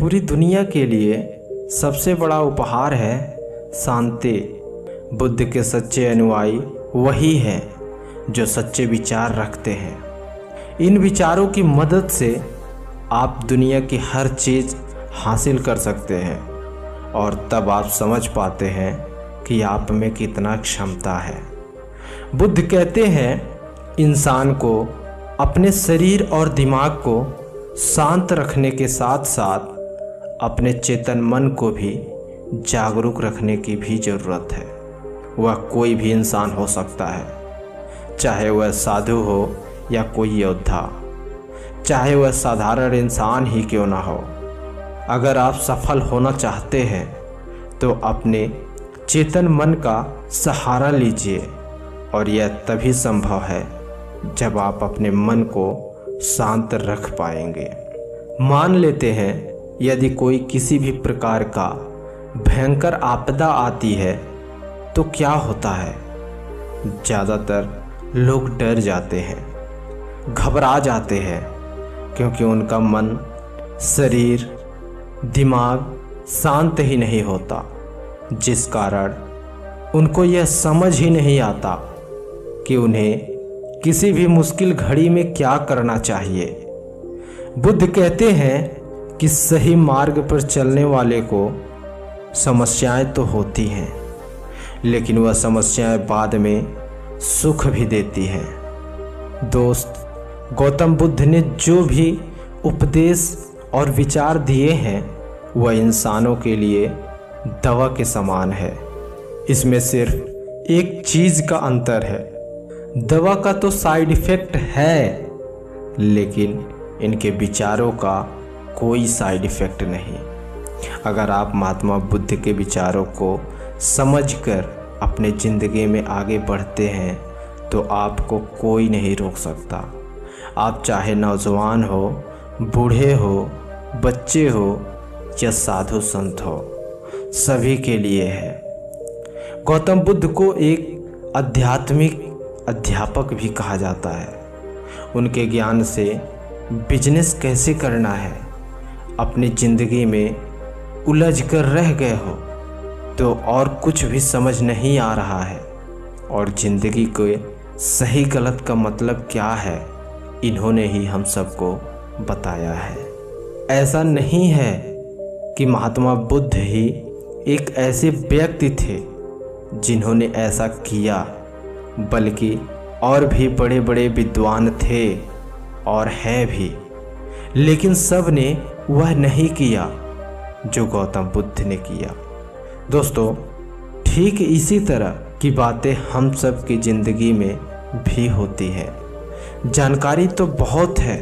पूरी दुनिया के लिए सबसे बड़ा उपहार है शांति। बुद्ध के सच्चे अनुयायी वही हैं जो सच्चे विचार रखते हैं। इन विचारों की मदद से आप दुनिया की हर चीज़ हासिल कर सकते हैं और तब आप समझ पाते हैं कि आप में कितना क्षमता है। बुद्ध कहते हैं इंसान को अपने शरीर और दिमाग को शांत रखने के साथ साथ अपने चेतन मन को भी जागरूक रखने की भी ज़रूरत है। वह कोई भी इंसान हो सकता है, चाहे वह साधु हो या कोई योद्धा, चाहे वह साधारण इंसान ही क्यों ना हो। अगर आप सफल होना चाहते हैं तो अपने चेतन मन का सहारा लीजिए और यह तभी संभव है जब आप अपने मन को शांत रख पाएंगे। मान लेते हैं यदि कोई किसी भी प्रकार का भयंकर आपदा आती है तो क्या होता है? ज़्यादातर लोग डर जाते हैं, घबरा जाते हैं, क्योंकि उनका मन, शरीर, दिमाग शांत ही नहीं होता, जिस कारण उनको यह समझ ही नहीं आता कि उन्हें किसी भी मुश्किल घड़ी में क्या करना चाहिए। बुद्ध कहते हैं कि सही मार्ग पर चलने वाले को समस्याएं तो होती हैं, लेकिन वह समस्याएं बाद में सुख भी देती हैं। दोस्त, गौतम बुद्ध ने जो भी उपदेश और विचार दिए हैं वह इंसानों के लिए दवा के समान है। इसमें सिर्फ एक चीज़ का अंतर है, दवा का तो साइड इफ़ेक्ट है, लेकिन इनके विचारों का कोई साइड इफ़ेक्ट नहीं। अगर आप महात्मा बुद्ध के विचारों को समझकर अपने ज़िंदगी में आगे बढ़ते हैं तो आपको कोई नहीं रोक सकता। आप चाहे नौजवान हो, बूढ़े हो, बच्चे हो या साधु संत हो, सभी के लिए है। गौतम बुद्ध को एक आध्यात्मिक अध्यापक भी कहा जाता है। उनके ज्ञान से बिजनेस कैसे करना है, अपनी ज़िंदगी में उलझ कर रह गए हो तो और कुछ भी समझ नहीं आ रहा है और ज़िंदगी के सही गलत का मतलब क्या है, इन्होंने ही हम सबको बताया है। ऐसा नहीं है कि महात्मा बुद्ध ही एक ऐसे व्यक्ति थे जिन्होंने ऐसा किया, बल्कि और भी बड़े बड़े विद्वान थे और हैं भी, लेकिन सब ने वह नहीं किया जो गौतम बुद्ध ने किया। दोस्तों, ठीक इसी तरह की बातें हम सब की ज़िंदगी में भी होती है। जानकारी तो बहुत है,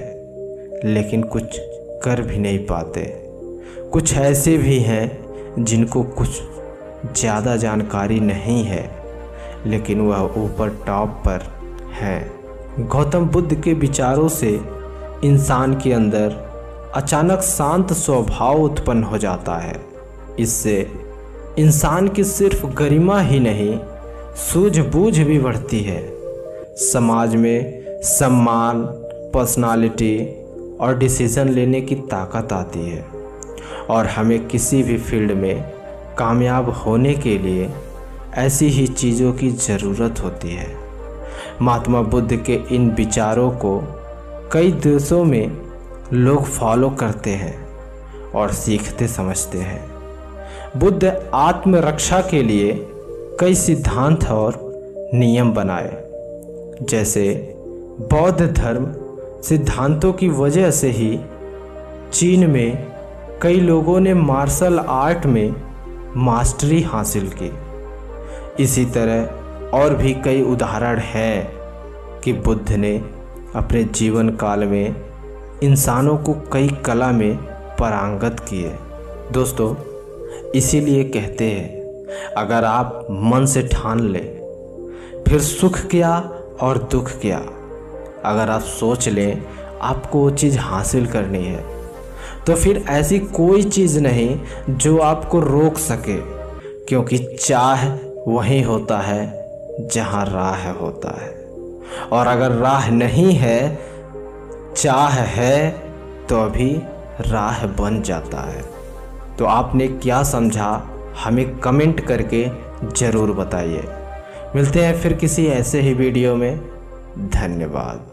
लेकिन कुछ कर भी नहीं पाते। कुछ ऐसे भी हैं जिनको कुछ ज़्यादा जानकारी नहीं है, लेकिन वह ऊपर टॉप पर है। गौतम बुद्ध के विचारों से इंसान के अंदर अचानक शांत स्वभाव उत्पन्न हो जाता है। इससे इंसान की सिर्फ गरिमा ही नहीं, सूझबूझ भी बढ़ती है। समाज में सम्मान, पर्सनालिटी और डिसीजन लेने की ताकत आती है और हमें किसी भी फील्ड में कामयाब होने के लिए ऐसी ही चीज़ों की ज़रूरत होती है। महात्मा बुद्ध के इन विचारों को कई देशों में लोग फॉलो करते हैं और सीखते समझते हैं। बुद्ध आत्मरक्षा के लिए कई सिद्धांत और नियम बनाए। जैसे बौद्ध धर्म सिद्धांतों की वजह से ही चीन में कई लोगों ने मार्शल आर्ट में मास्टरी हासिल की। इसी तरह और भी कई उदाहरण हैं कि बुद्ध ने अपने जीवन काल में इंसानों को कई कला में पारंगत किए। दोस्तों, इसीलिए कहते हैं अगर आप मन से ठान लें, फिर सुख क्या और दुख क्या। अगर आप सोच लें आपको वो चीज़ हासिल करनी है, तो फिर ऐसी कोई चीज़ नहीं जो आपको रोक सके, क्योंकि चाह वहीं होता है जहाँ राह होता है। और अगर राह नहीं है, चाह है, तो अभी राह बन जाता है। तो आपने क्या समझा हमें कमेंट करके ज़रूर बताइए। मिलते हैं फिर किसी ऐसे ही वीडियो में। धन्यवाद।